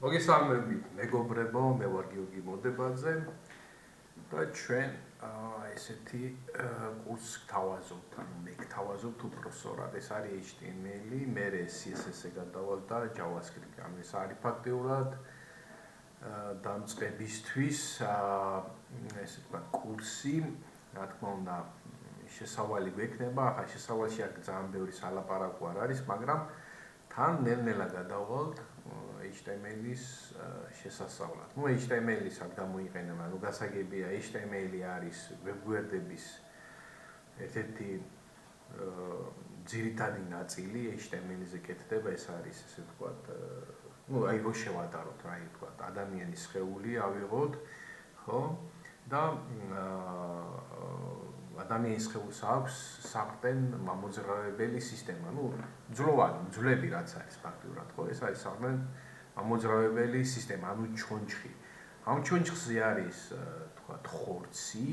მოგესალმებით მეგობრებო, მე ვარ გიორგი მოდებაძე და ჩვენ ესეთი კურსს გთავაზობთ, მე გთავაზობთ უпроსორად. ეს არის HTML, მე CSS-ზე გადავალ და JavaScript. ანუ ეს არის ფაქტიურად დამწყებისთვის ესე ვთქვათ კურსი, რა თქმა უნდა, შესავალი გვექნება, ახლა შესავალში აქ ძალიან ბევრი სალაპარაკო არ არის, მაგრამ თან ნელ-ნელა გადავალთ HTML-ის შესასწავლად. ნუ HTML-ის აქ დამოიყენებ, ანუ გასაგებია HTML არის ვებგვერდების ერთ-ერთი ძირითადი ნაწილი, HTML-ზე კეთდება, ეს არის ესე ვთქვათ, ნუ აი რო შევატაროთ, რა ვთქვათ, ადამიანის სხეული ავიღოთ, ხო? და ადამიანის სხეულს აქვს საყრდენ მამოძრავებელი სისტემა. ნუ ძვლები რაც არის ფაქტიურად, ხო? ეს არის საყრდენ მამოძრავებელი სისტემა, ანუ ჩონჩხი. ამ ჩონჩხზე არის, თქვათ, ხორცი,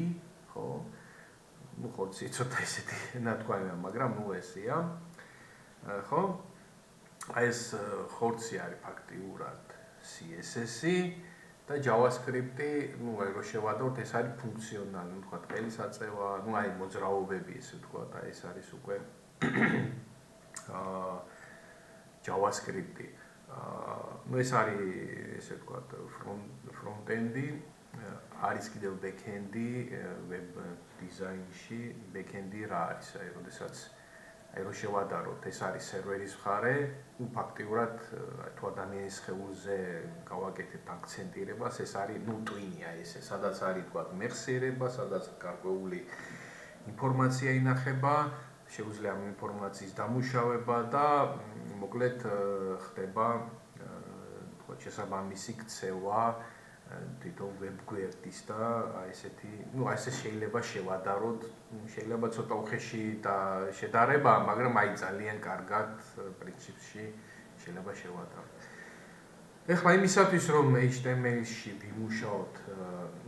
ხო? ნუ ხორცი ცოტა ისეთი ნათქვამია, მაგრამ ნუ ესეა. ხო? აი ეს ხორცი არის ფაქტიურად CSS-ი და JavaScript-ი, ნუ აი რო შევადოთ, ეს არის ფუნქციონალი, ნუ თქვა ყელისაწევა, ნუ აი მოძრაობები, ესე ვთქვა, და ეს არის უკვე JavaScript-ი. ნუ ეს არის, ესე ვთქვა, front-end-ი, არის კიდევ back-end-ი, web design-ში, back-end-ი რა არის, აი როდესაც აი რო შევადაროთ, ეს არის სერვერის მხარე, ნუ ფაქტიურად თუ ადამიანის სხეულზე გავაკეთებთ აქცენტირებას, ეს არის ნუ ტვინია ესე, სადაც არის თქვა მეხსიერება, სადაც გარკვეული ინფორმაცია ინახება, შეუძლია ამ ინფორმაციის დამუშავება და მოკლედ ხდება თქვა შესაბამისი ქცევა თვითონ ვებგვერდის და აი ესეთი, ნუ აი ესე შეიძლება შევადაროთ, შეიძლება ცოტა უხეში და შედარება, მაგრამ აი ძალიან კარგად პრინციპში შეიძლება შევადაროთ. ეხლა იმისათვის რომ HTML-ში ვიმუშაოთ,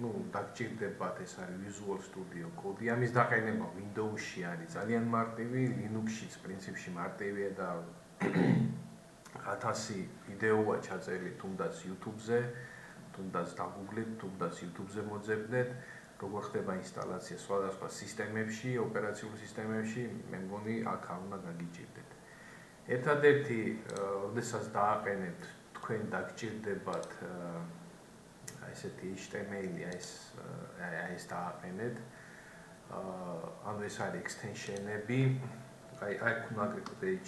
ნუ დაგჭირდებათ ეს არის Visual Studio Code, ამის დაყენება Windows-ში არის ძალიან მარტივი, Linux-შიც პრინციპში მარტივია და 1000 ვიდეოა ჩაწერილი თუნდაც YouTube-ზე, თუნდაც დაგუგლით, თუნდაც YouTube-ზე მოძებნეთ, როგორ ხდება ინსტალაცია სხვადასხვა სისტემებში, ოპერაციული სისტემებში, მე მგონი აქ არ უნდა გაგიჭირდეთ. ერთადერთი, როდესაც დააყენებთ, თქვენ დაგჭირდებათ აი ესეთი HTML-ი, აი ეს დააყენეთ. ანუ ეს არის extension-ები, აი უნდა გეკეთოთ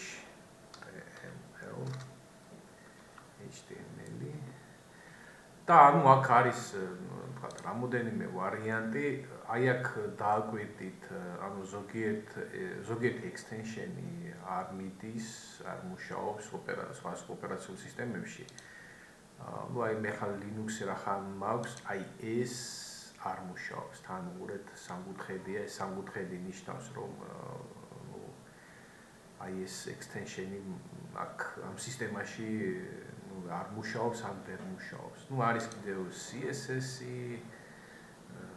HTML და ანუ აქ არის ვთქვათ რამოდენიმე ვარიანტი, აი აქ დააკვირდით, ანუ ზოგიერთი extension-ი არ მიდის, არ მუშაობს სხვა ოპერაციულ სისტემებში. ნუ აი მე ხალ Linux-ი რახან მაქვს, აი ეს არ მუშაობს, თან უყურეთ სამკუთხედია, ეს სამკუთხედი ნიშნავს, რომ აი ეს extension-ი აქ ამ სისტემაში არ მუშაობს, ან ვერ მუშაობს. ნუ არის კიდევ CSS-ი,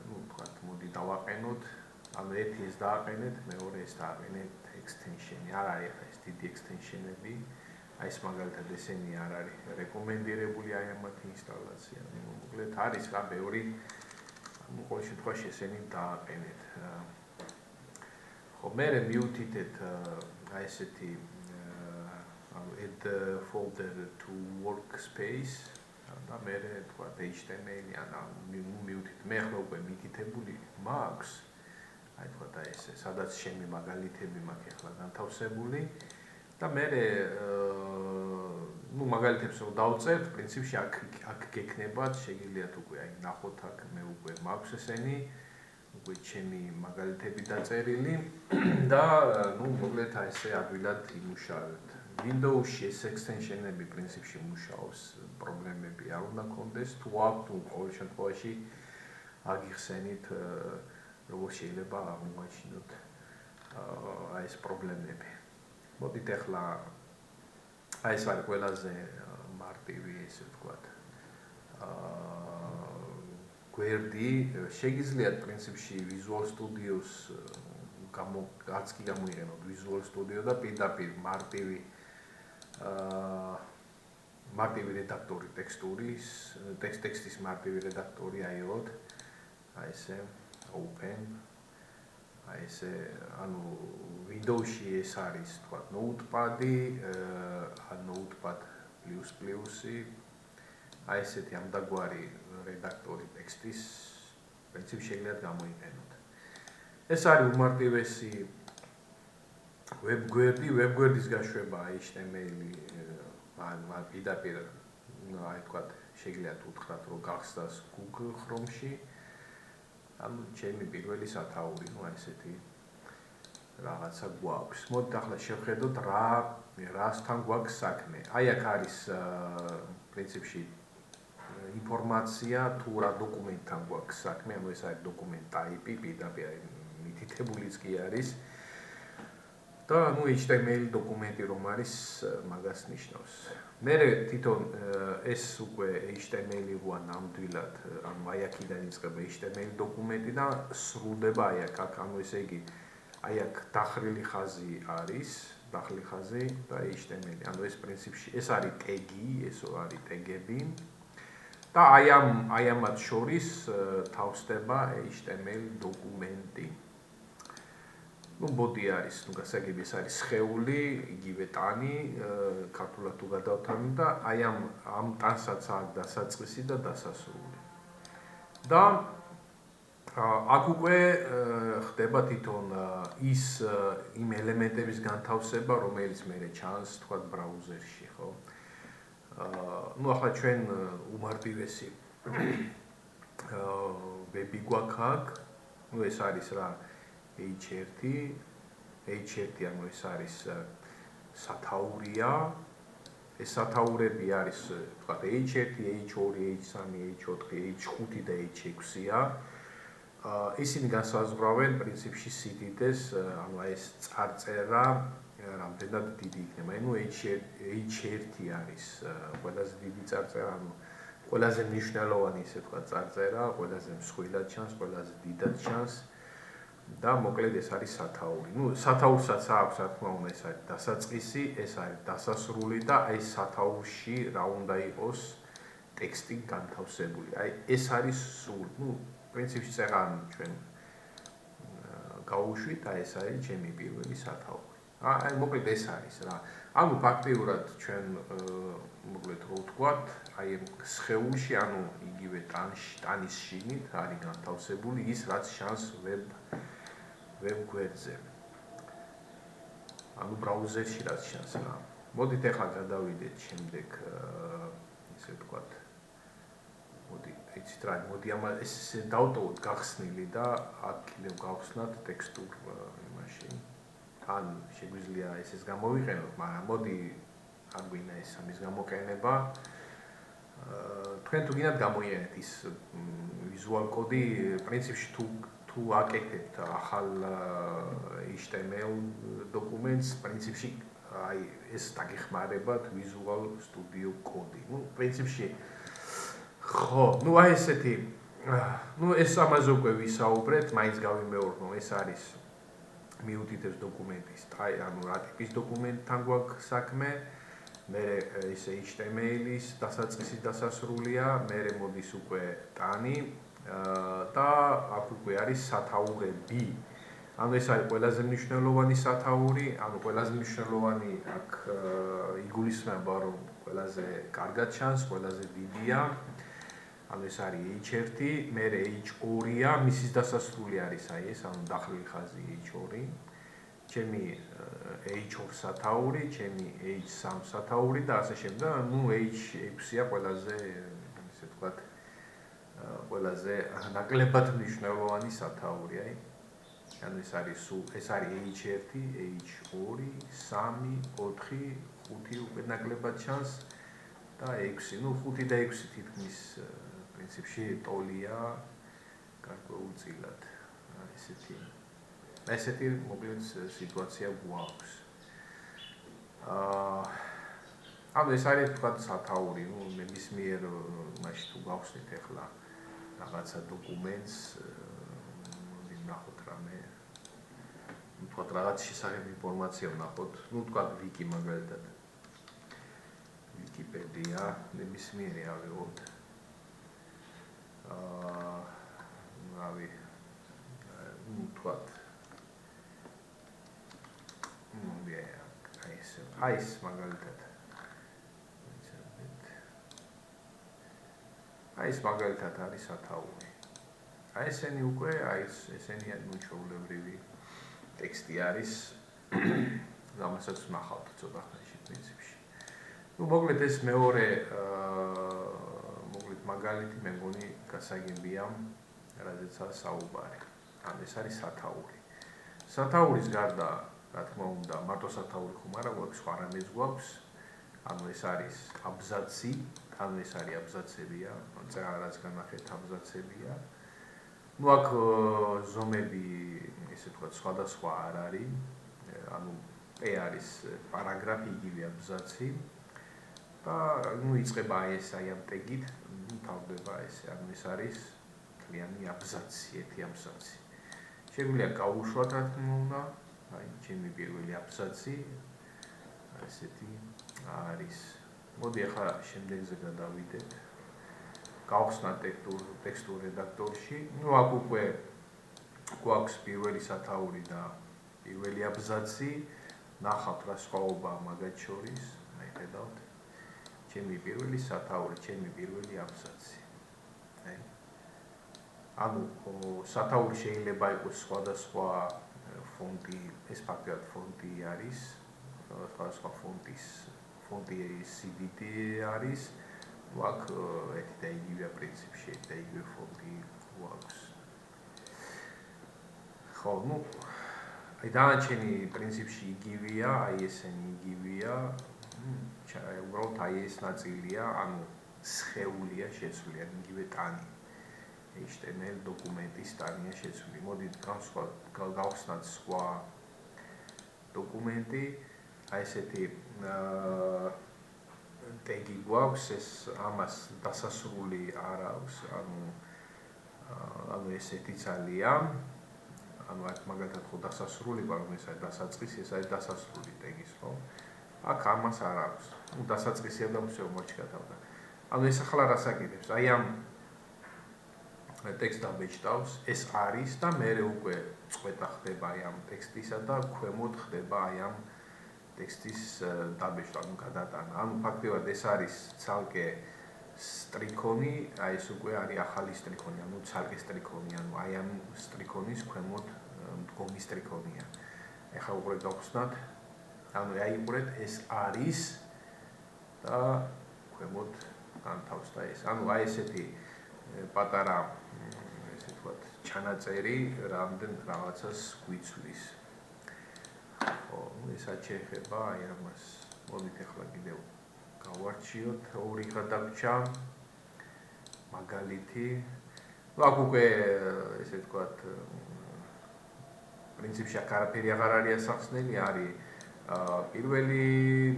ნუ თქვათ, მოდი დავაყენოთ, ანუ ერთი ეს დააყენეთ, მეორე ეს დააყენეთ extension-ი. არ არის ახლა ეს დიდი extension-ები, აი ეს მაგალითად ესენი არ არის რეკომენდირებული აი ამათი ინსტალაცია. ნუ მოკლედ არის რა ბევრი, ნუ ყოველ შემთხვევაში ესენი დააყენეთ. ხო, მე მივუთითეთ აი ესეთი add folder to workspace და მე თქვა HTML ანუ მივუთით მე ახლა უკვე მითითებული მაქვს აი თქვა და ესე სადაც შემი მაგალითები მაქვს ახლა განთავსებული და მე ნუ მაგალითებს რომ დავწერთ პრინციპში აქ გექნებათ შეგიძლიათ უკვე აი ნახოთ აქ მე უკვე მაქვს ესენი უკვე ჩემი მაგალითები დაწერილი და ნუ მოკლედ აი ესე ადვილად იმუშავებთ. Windows-ში ეს extension-ები პრინციპში მუშაობს, პრობლემები არ უნდა გქონდეს, თუ აქვთ, ყოველ შემთხვევაში აგიხსენით, როგორ შეიძლება აღმოაჩინოთ აი ეს პრობლემები. მოდით ახლა აი ეს არის ყველაზე მარტივი, ესე ვთქვათ, გვერდი, შეგიძლიათ პრინციპში Visual Studio-ს არც კი გამოიყენოთ Visual Studio და პირდაპირ მარტივი მარტივი რედაქტორი ტექსტის მარტივი რედაქტორი აიღოთ, აი ესე open, აი ესე, ანუ Windows-ში ეს არის, თქვა, Notepad-ი, Notepad++, აი ესეთი ამდაგვარი რედაქტორი ტექსტის პრინციპში შეგიძლიათ გამოიყენოთ. ეს არის უმარტივესი ვებგვერდის გაშვება HTML-ი, ან პირდაპირ, აი თქვა, შეგიძლიათ უთხრათ, რომ გახსნას Google Chrome-ში. ანუ ჩემი პირველი სათაური, აი ესეთი რაღაცა გვაქვს. მოდით ახლა შევხედოთ რასთან გვაქვს საქმე. აი აქ არის პრინციპში ინფორმაცია თუ რა დოკუმენტთან გვაქვს საქმე, ანუ ეს არის დოკუმენტ ტაიპი, პირდაპირ მითითებულიც კი არის. და ნუ HTML დოკუმენტი რომ არის, მაგას ნიშნავს. მე თვითონ ეს უკვე HTML-ი როა ნამდვილად, ანუ აი აქიდან იწყება HTML დოკუმენტი და სრულდება აი აქ, ანუ ესე იგი, აი აქ დახრილი ხაზი არის, დახრილი ხაზი და HTML-ი. ანუ ეს პრინციპში ეს არის ტეგი, ეს არის ტეგები. და აი ამათ შორის თავსდება HTML დოკუმენტი. ნუ ბოდი არის, ნუ გასაგები ეს არის სხეული, იგივე ტანი, ქართულად თუ გადავთანხმდით და აი ამ ტანსაც აქვს დასაწყისი და დასასრული. და აქ უკვე ხდება თვითონ ის იმ ელემენტების განთავსება, რომელიც მე ჩანს, თქვა, ბრაუზერში, ხო? ნუ ახლა ჩვენ უმარტივესი ვები გვაქვს აქ, ნუ ეს არის რა H1, ანუ ეს არის სათაურია. ეს სათაურები არის, თქვა, H1, H2, H3, H4, H5 და H6-ია. ისინი განსაზღვრავენ პრინციპში სიდიდეს, ანუ ეს წარწერა რამდენად დიდი იქნება. ანუ H1 არის ყველაზე დიდი წარწერა, ანუ ყველაზე მნიშვნელოვანი, ესე თქვა, წარწერა, ყველაზე მსხვილად ჩანს, ყველაზე დიდად ჩანს. და მოკლედ ეს არის სათაური. ნუ სათაურსაც აქვს, რა თქმა უნდა, ეს არის დასაწყისი, ეს არის დასასრული და აი სათაურში რა უნდა იყოს ტექსტი განთავსებული. აი ეს არის სულ, ნუ პრინციპში წეღან ჩვენ გავუშვით, აი ეს არის ჩემი პირველი სათაური. აი მოკლედ ეს არის რა. ანუ ფაქტიურად ჩვენ მოკლედ რო ვთქვათ, აი სხეულში, ანუ იგივე ტანის შიგნით არის განთავსებული ის, რაც ჩანს ვებგვერდზე. ანუ ბრაუზერში რაც ჩანს რა. მოდით ახლა გადავიდეთ შემდეგ ისე ვთქვათ. მოდი ეს დავტოვოთ გახსნილი და აქ კიდევ გავხსნათ ტექსტურ იმაში. ან შეგვიძლია ესეც გამოვიყენოთ, მაგრამ მოდი არ გვინდა ეს ამის გამოყენება. თქვენ თუ გინდათ გამოიყენეთ ის ვიზუალ კოდი, პრინციპში თუ აკეთებთ ახალ HTML დოკუმენტს, პრინციპში აი ეს დაგეხმარებათ Visual Studio Code. ნუ პრინციპში ხო, ნუ აი ესეთი, ნუ ეს ამაზე უკვე ვისაუბრეთ, მაინც გავიმეორნო, ეს არის მიუთითებს დოკუმენტის, ანუ რა ტიპის დოკუმენტთან გვაქვს საქმე, მე ეს HTML-ის დასაწყისი დასასრულია, მე მოდის უკვე ტანი და აქ უკვე არის სათაურები. ანუ ეს არის ყველაზე მნიშვნელოვანი სათაური, ანუ ყველაზე მნიშვნელოვანი აქ იგულისხმება, რომ ყველაზე კარგად ჩანს, ყველაზე დიდია. ანუ ეს არის H1, მე H2-ია, მისის დასასრული არის აი ეს, ანუ დახრილი ხაზი H2. ჩემი H2 სათაური, ჩემი H3 სათაური და ასე შემდეგ. ნუ H6-ია ყველაზე, ისე ვთქვათ, ყველაზე ნაკლებად მნიშვნელოვანი სათაური, აი. ანუ ეს არის H1, H2, 3, 4, 5 უკვე ნაკლებად ჩანს და 6. ნუ 5 და 6 თითქმის პრინციპში ტოლია გარკვეულწილად. ესეთი მოკლედ სიტუაცია გვაქვს. ანუ ეს არის თქვათ სათაური, ნუ ნებისმიერ მაშინ თუ გავხსნით ახლა რაღაცა დოკუმენტს, ვნახოთ რამე. თქვათ რაღაც შესახებ ინფორმაცია ვნახოთ, ნუ თქვათ ვიკი მაგალითად. Wikipedia ნებისმიერი ავიღოთ. რავი, თქვათ. აი ეს მაგალითად. აი ეს მაგალითად არის სათაური. აი ესენი უკვე, ესენი მოჩვეულებრივი ტექსტი არის. ამასაც ნახავთ ცოტა ხანში პრინციპში. მოკლედ ეს მეორე მაგალითი მე მგონი გასაგებია, რადგან საუბარი. ეს არის სათაური. სათაურის გარდა, რა თქმა უნდა, მარტო სათაური ხომ არა გვაქვს, სხვა რამეს გვაქვს. ეს არის აბზაცი, ეს არის აბზაცებია, რაც განახეთ აბზაცებია. აქ ზომები, ესე ვთქვათ, სხვადასხვა არ არის. E არის პარაგრაფი, იგივე აბზაცი. და იწყება ეს ამ ტეგით, თავდება ესე, ეს არის მთლიანი აბზაცი, ერთი აბზაცი. შეგვიძლია გავუშვათ, რა თქმა უნდა, ჩემი პირველი აბზაცი ესეთი არის. მოდი ახლა შემდეგზე გადავიდეთ. გავხსნათ ტექსტურ რედაქტორში. აქ უკვე გვაქვს პირველი სათაური და პირველი აბზაცი. ნახავთ რა სხვაობა მაგათ შორის, ხედავთ. ჩემი პირველი სათაური, ჩემი პირველი აბზაცი. სათაური შეიძლება იყოს სხვადასხვა ფონტი, ეს ფაქტობრივად ფონტი არის, სხვადასხვა ფონტი CBD არის. აქ ერთი და იგივე პრინციპში, ერთი და იგივე ფონტი გვაქვს. ხო, დანარჩენი პრინციპში იგივეა, ესენი იგივეა. უბრალოდ ეს ნაწილია, სხეულია შეცვლილი, იგივე ტანი. HTML დოკუმენტის ტანია შეცვლილი. მოდით გავხსნათ სხვა დოკუმენტი. ესეთი ტეგი გვაქვს, ეს ამას დასასრული არ აქვს, ესეთი ძალია. აქ მაგალითად ხო დასასრული გვაქვს, ეს არის დასაწყისი, ეს არის დასასრული ტეგის, ხო? აქ ამას არ აქვს. დასაწყისია და всё მოჩქათავდა. ეს ახლა რას აკეთებს? ამ ტექსტს დაბეჭდავს, ეს არის და მერე უკვე წყვეტა ხდება ამ ტექსტისა და ქვემოთ ხდება ამ ტექსტის დაბეჭდა, გადატანა. ფაქტობრივად ეს არის ცალკე სტრიქონი, ეს უკვე არის ახალი სტრიქონი, ცალკე სტრიქონი, ამ სტრიქონის ქვემოთ მდგომი სტრიქონია. ეხლა უყურეთ გავხსნათ. აიყურეთ, ეს არის და ქვემოთ განთავსდა ეს. ესეთი პატარა, ესე ვთქვათ, ჩანაწერი რამდენ რაღაცას გვიცვლის. ხო, ესაც შეეხება ამას. მოდით ახლა კიდევ გავარჩიოთ ორი გადაგჭა მაგალითი. აქ უკვე ესე ვთქვათ, პრინციპში აქ არაფერი აღარ არის ასახსნელი, არის პირველი,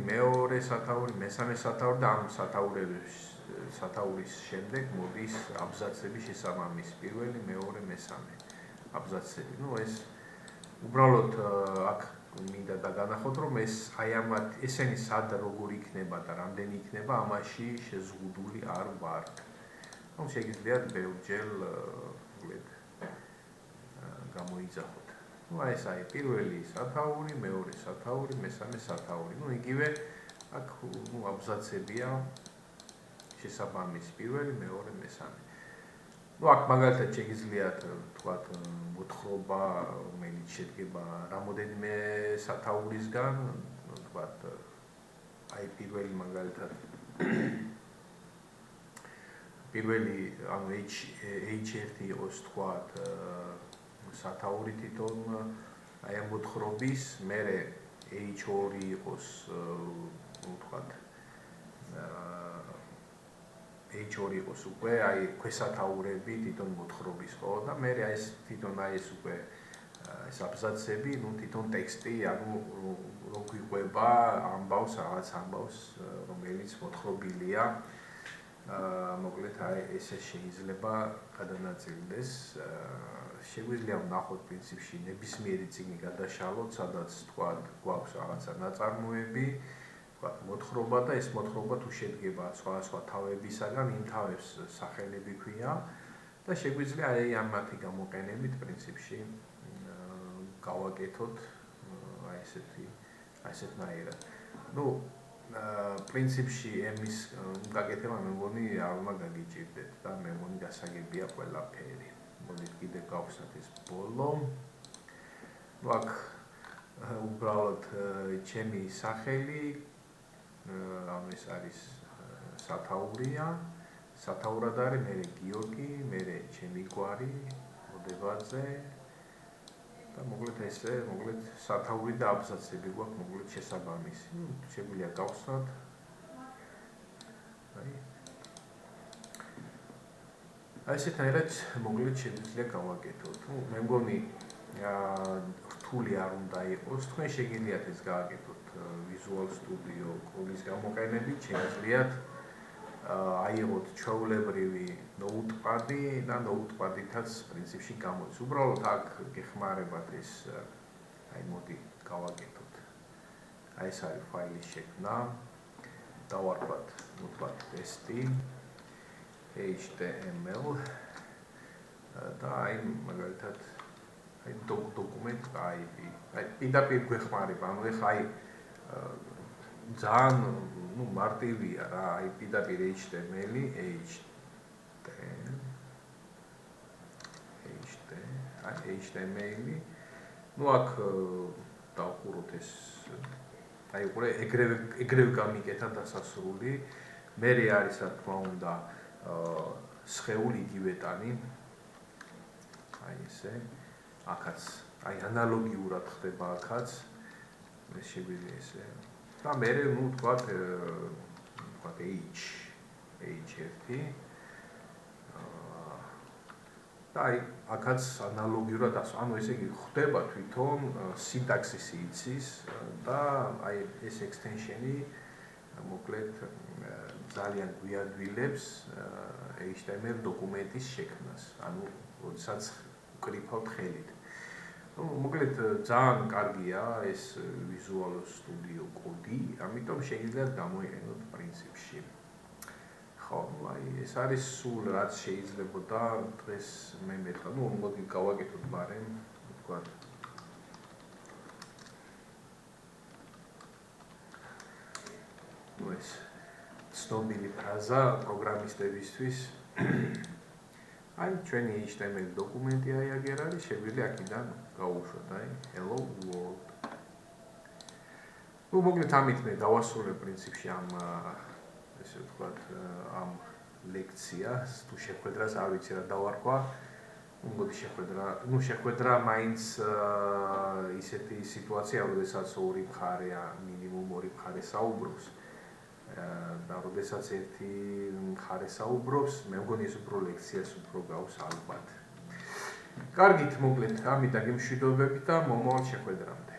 მეორე სათაური, მესამე სათაური და ამ სათაურის შემდეგ მოდის აბზაცები შესაბამისი. პირველი, მეორე, მესამე აბზაცები. ეს უბრალოდ აქ მინდა დაგანახოთ, რომ ესენი სად როგორ იქნება და რამდენი იქნება, ამაში შეზღუდული არ ვართ. შეგიძლიათ ბევრჯერ გამოიძახოთ. ეს არის პირველი სათაური, მეორე სათაური, მესამე სათაური. იგივე აქ აბზაცებია შესაბამისი, პირველი, მეორე, მესამე. აქ მაგალითად შეგიძლიათ თქვათ მოთხრობა, რომელიც შედგება რამოდენიმე სათაურისგან, თქვათ პირველი მაგალითად პირველი H1 იყოს თქვათ სათაური თვითონ ამ მოთხრობის, მერე H2 იყოს თქვათ H2 იყოს უკვე ქვესათაურები თვითონ მოთხრობის, ხო? და მერე ეს თვითონ ეს უკვე ეს აბზაცები, თვითონ ტექსტი, რომ გვიყვება ამბავს, რაღაც ამბავს, რომელიც მოთხრობილია. მოკლედ ესე შეიძლება გადანაწილდეს. შეგვიძლია ვნახოთ პრინციპში ნებისმიერი წიგნი გადაშალოთ, სადაც თქვათ გვაქვს რაღაცა ნაწარმოები ვთქვათ, მოთხრობა და ეს მოთხრობა თუ შედგება სხვადასხვა თავებისაგან, იმ თავებს სახელები ქვია და შეგვიძლია აი ამ მათი გამოყენებით პრინციპში გავაკეთოთ აი ესეთნაირად. ნუ პრინციპში ემის გაკეთება მე მგონი არ უნდა გაგიჭირდეთ და მე მგონი გასაგებია ყველაფერი. მოდით კიდე გავხსნათ ეს ბოლო. ნუ აქ უბრალოდ ჩემი სახელი ეს არის სათაურად არის, მე გიორგი, მე ჩემი გვარი, მოდებაძე და მოკლედ ესე, მოკლედ სათაური და აბზაცები გვაქვს მოკლედ შესაბამისი. შეგვიძლია გავხსნათ. აი ესეთნაირად მოკლედ შეგვიძლია გავაკეთოთ. მე მგონი რთული არ უნდა იყოს, თქვენ შეგიძლიათ ეს გააკეთოთ Visual Studio Code-ის გამოყენებით, შეგიძლიათ აიღოთ ჩვეულებრივი notepad-ი და notepad-ითაც პრინციპში გამოდის. უბრალოდ აქ გეხმარებათ ეს აი მოდი გავაკეთოთ. აი ეს არის ფაილის შექმნა. დავარქვათ ვთქვათ test-ი HTML და აი მაგალითად აი document.ip. აი პირდაპირ გვეხმარება, ანუ ეხლა აი ძალიან ნუ მარტივია რა, აი პირდაპირ HTML-ი, HTML-ი. ნუ აქ დავყუროთ ეს აი უყურე ეგრევე გამიკეთა დასასრული. მე არის რა თქმა უნდა სხეული იგივე ტანი. აი ესე. აქაც აი ანალოგიურად ხდება აქაც. ეს შეგვიძლია ესე. და მე ნუ ვთქვათ H1 და აი აქაც ანალოგიურად ანუ ესე იგი ხდება თვითონ სინტაქსისი იცის და აი ეს extension-ი მოკლედ ძალიან გვიადვილებს HTML დოკუმენტის შექმნას. ანუ როდესაც ვკრიფავთ ხელით. მოკლედ ძალიან კარგია ეს Visual Studio Code-ი, ამიტომ შეგიძლიათ გამოიყენოთ პრინციპში. ხო, აი ეს არის სულ რაც შეიძლებოდა დღეს მე მეთქვა. ნუ მოდი გავაკეთოთ ბარემ, ვთქვათ. ნუ ეს ცნობილი ფრაზა პროგრამისტებისთვის აი ჩვენი HTML დოკუმენტი აი აგერ არის, შეგვიძლია აქედან გავუშვათ აი hello world. ნუ მოკლედ ამით მე დავასრულებ პრინციპში ამ ესე ვთქვათ ამ ლექციას, თუ შეხვედრას არ ვიცი რა დავარქვა. მოდი შეხვედრა მაინც ისეთი სიტუაცია, როდესაც ორი მხარე მინიმუმ ორი მხარე საუბრობს. და როდესაც ერთი მხარე საუბრობს, მე მგონი ეს უფრო ლექციას უფრო გავს ალბათ. კარგით, მოკლედ ამით დაგემშვიდობებით და მომავალ შეხვედრამდე.